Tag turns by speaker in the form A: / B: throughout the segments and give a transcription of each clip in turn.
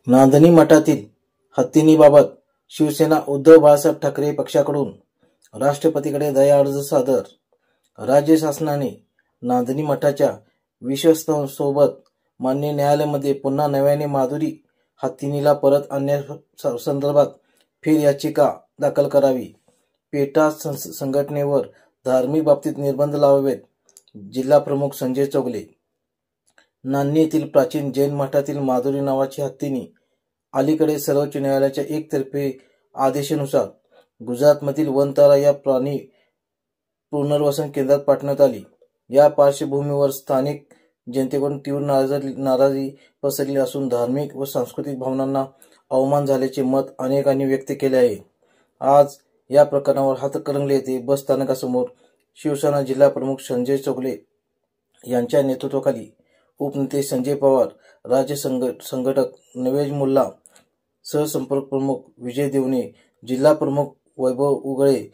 A: नांदणी मठातील हत्तीनीबाबत शिवसेना उद्धव बाळासाहेब ठाकरे पक्षाकडून राष्ट्रपतीकडे दया अर्ज सादर. राज्य शासनाने नांदणी मठाच्या विश्वस्तांसोबत मान्य न्यायालयामध्ये पुन्हा नव्याने माधुरी हत्तीनीला परत आणण्यासंदर्भात फेर याचिका दाखल करावी. पेटा संघटनेवर धार्मिक बाबतीत निर्बंध लावावेत. जिल्हा प्रमुख संजय चौगले. नान्नी येथील प्राचीन जैन मठातील माधुरी नावाची हत्तीनी अलीकडे सर्वोच्च न्यायालयाच्या एकतर्फी आदेशानुसार गुजरातमधील वनतारा या प्राणी पुनर्वसन केंद्रात पाठवण्यात आली. या पार्श्वभूमीवर स्थानिक जनतेकडून तीव्र नाराजी पसरली असून धार्मिक व सांस्कृतिक भावनांना अवमान झाल्याचे मत अनेकांनी व्यक्त केले आहे. आज या प्रकरणावर हातकणंगले येथे बस स्थानकासमोर शिवसेना जिल्हा प्रमुख संजय चौगले यांच्या नेतृत्वाखाली उपनेते संजय पवार, राज्य संघटक नवेज मुल्ला, सहसंपर्क प्रमुख विजय देवणे, जिल्हा प्रमुख वैभव उगळे,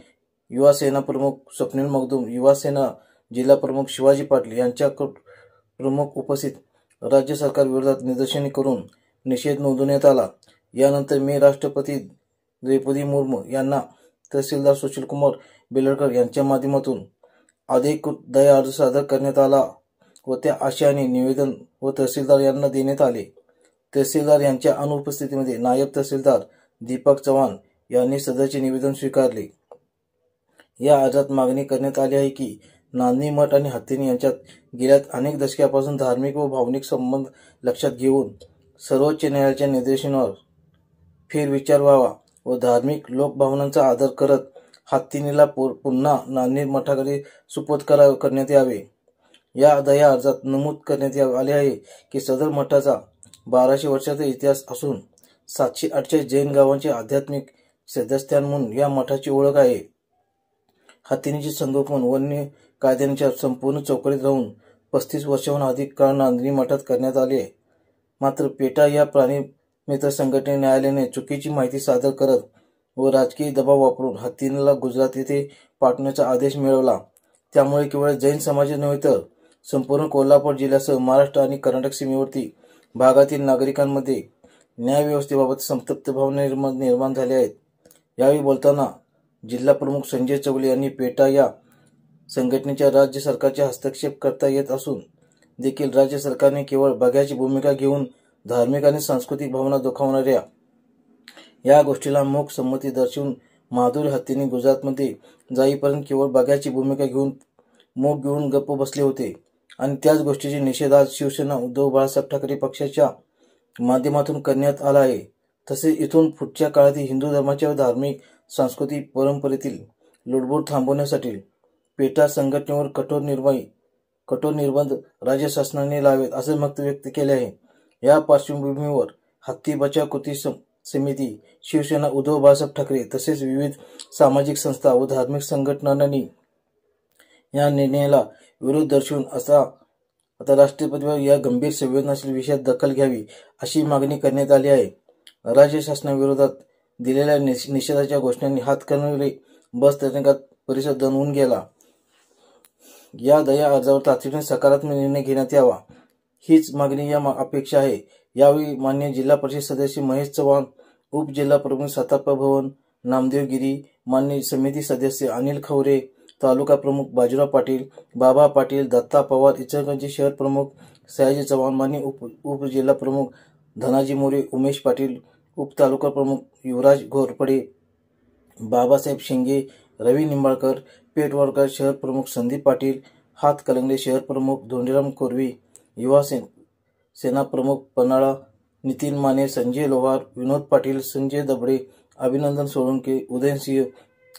A: युवा सेना प्रमुख स्वप्नील मगदूम, युवा सेना जिल्हा प्रमुख शिवाजी पाटील यांच्या प्रमुख उपस्थित राज्य सरकार विरोधात निदर्शने करून निषेध नोंदवण्यात आला. यानंतर राष्ट्रपती द्रौपदी मुर्मू यांना तहसीलदार सुशीलकुमार बेलडकर यांच्या माध्यमातून अधिकृत दया अर्ज सादर करण्यात आला व त्या आशयाने निवेदन व तहसीलदार यांना देण्यात आले. तहसीलदार यांच्या अनुपस्थितीमध्ये नायब तहसीलदार दीपक चव्हाण यांनी सदरचे निवेदन स्वीकारले. या अर्जात मागणी करण्यात आली आहे की नांदणी मठ आणि हत्तीनी यांच्यात गेल्या अनेक दशकांपासून धार्मिक व भावनिक संबंध लक्षात घेऊन सर्वोच्च न्यायालयाच्या निर्देशनावर फेरविचार व्हावा व धार्मिक लोकभावनांचा आदर करत हत्तीनीला पुन्हा नांदणी मठाकडे सुपूर्द करण्यात यावे. या दया अर्जात नमूद करण्यात आले आहे की सदर मठाचा 1200 वर्षाचा इतिहास असून 748 जैन गावांचे आध्यात्मिक सदस्यस्थान म्हणून या मठाची ओळख आहे. हत्तीनीचे संगोपन वन्य कायद्याच्या संपूर्ण चौकटीत राहून 35 वर्षांहून अधिक काळ नांदणी मठात करण्यात आले. मात्र पेटा या प्राणी मित्र संघटने न्यायालयाने चुकीची माहिती सादर करत व राजकीय दबाव वापरून हत्तीनीला गुजरात येथे पाठवण्याचा आदेश मिळवला. त्यामुळे केवळ जैन समाज नव्हे तर संपूर्ण कोल्हापूर जिल्ह्यासह महाराष्ट्र आणि कर्नाटक सीमेवर्ती भागातील नागरिकांमध्ये न्यायव्यवस्थेबाबत संतप्त भावना निर्माण झाल्या आहेत. यावेळी बोलताना जिल्हा प्रमुख संजय चौगले यांनी पेटा या संघटनेच्या राज्य सरकारचे हस्तक्षेप करता येत असून देखील राज्य सरकारने केवळ बघ्याची भूमिका घेऊन धार्मिक आणि सांस्कृतिक भावना दुखावणाऱ्या या गोष्टीला मूक संमती दर्शवून माधुरी हत्तीनी गुजरातमध्ये जाईपर्यंत केवळ बघ्याची भूमिका घेऊन मूग घेऊन गप्प बसले होते आणि त्याच गोष्टीचे निषेध आज शिवसेना उद्धव बाळासाहेब ठाकरे पक्षाच्या माध्यमातून करण्यात आला आहे. तसेच इथून पुढच्या काळात हिंदू धर्माच्या धार्मिक सांस्कृतिक परंपरेतील लुडबुड थांबवण्यासाठी पेटा संघटनेवर कठोर निर्बंध राज्य शासनाने लावेत असे मत व्यक्त केले आहे. या पार्श्वभूमीवर हत्ती बचाव कृती समिती, शिवसेना उद्धव बाळासाहेब ठाकरे तसेच विविध सामाजिक संस्था व धार्मिक संघटनांनी या निर्णयाला विरोध दर्शवून आता राष्ट्रपतीवर या गंभीर संवेदनशील विषयात दखल घ्यावी अशी मागणी करण्यात आली आहे. राज्य शासनाविरोधात दिलेल्या निषेधाच्या घोषणांनी हातकणंगले बस स्थानकात परिसर दणवून गेला. या दया अर्जावर तातडीने सकारात्मक निर्णय घेण्यात यावा हीच मागणी या अपेक्षा आहे. यावेळी मान्य जिल्हा परिषद सदस्य महेश चव्हाण, उपजिल्हा प्रमुख साताप्पा भवन, नामदेव गिरी, मान्य समिती सदस्य अनिल खवरे, तालुका प्रमुख बाजीराव पाटील, बाबा पाटील, दत्ता पवार, इचलकरंजी शहर प्रमुख सयाजी चव्हाण, मान्य उपजिल्हा प्रमुख धनाजी मोरे, उमेश पाटील, उपतालुका प्रमुख युवराज घोरपडे, बाबासाहेब शिंगे, रवी निंबाळकर, पेठवाडकर शहर प्रमुख संदीप पाटील, हातकणंगले शहर प्रमुख धोंडीराम कोरवी, युवा सेना प्रमुख पन्हाळा, नितीन माने, संजय लोहार, विनोद पाटील, संजय दबडे, अभिनंदन सोळंके, उदयसिंह,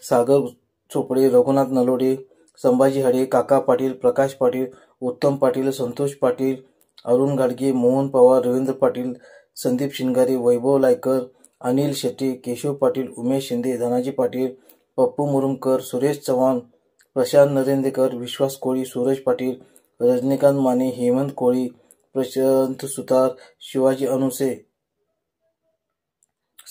A: सागर चोपडे, रघुनाथ नलोडे, संभाजी हडे, काका पाटील, प्रकाश पाटील, उत्तम पाटील, संतोष पाटील, अरुण गाडगे, मोहन पवार, रवींद्र पाटील, संदीप शिंगारे, वैभव लायकर, अनिल शेट्टे, केशव पाटील, उमेश शिंदे, धनाजी पाटील, पप्पू मुरुमकर, सुरेश चव्हाण, प्रशांत नरेंद्रकर, विश्वास कोळी, सूरज पाटील, रजनीकांत माने, हेमंत कोळी, प्रशांत सुतार, शिवाजी अनुसे,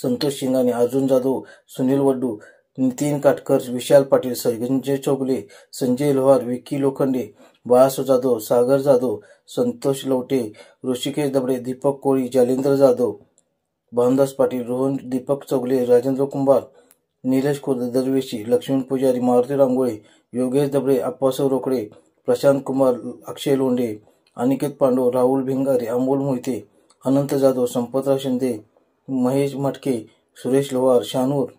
A: संतोष शिंगाणे, अर्जुन जाधव, सुनील वड्डू, नितीन काटकर, विशाल पाटील, संजय चौगले, संजय लोहार, विकी लोखंडे, बाळासाहेब जाधव, सागर जाधव, संतोष लवटे, ऋषिकेश दबडे, दीपक कोळी, जालेंद्र जाधव, भानदास पाटील, रोहन दीपक चौगले, राजेंद्र कुंभार, निलेश खुर्द, दरवेशी, लक्ष्मण पुजारी, मारुती रांगोळे, योगेश दबळे, अप्पासाहेब रोकडे, प्रशांत कुमार, अक्षय लोंढे, अनिकेत पांडव, राहुल भिंगारे, अमोल मोहिते, अनंत जाधव, संपतराव शिंदे, महेश मटके, सुरेश लोहार, शानूर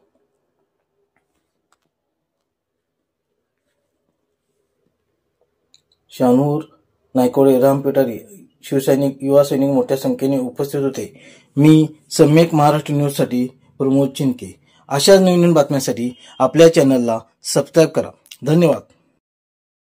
A: नायकोडे, राम पिटारी, शिवसैनिक, युवा सैनिक मोठ्या संख्येने उपस्थित होते. मी सम्यक महाराष्ट्र न्यूजसाठी प्रमोद चिनके. अशाच नवीन बातम्यांसाठी आपल्या चॅनलला सबस्क्राईब करा. धन्यवाद.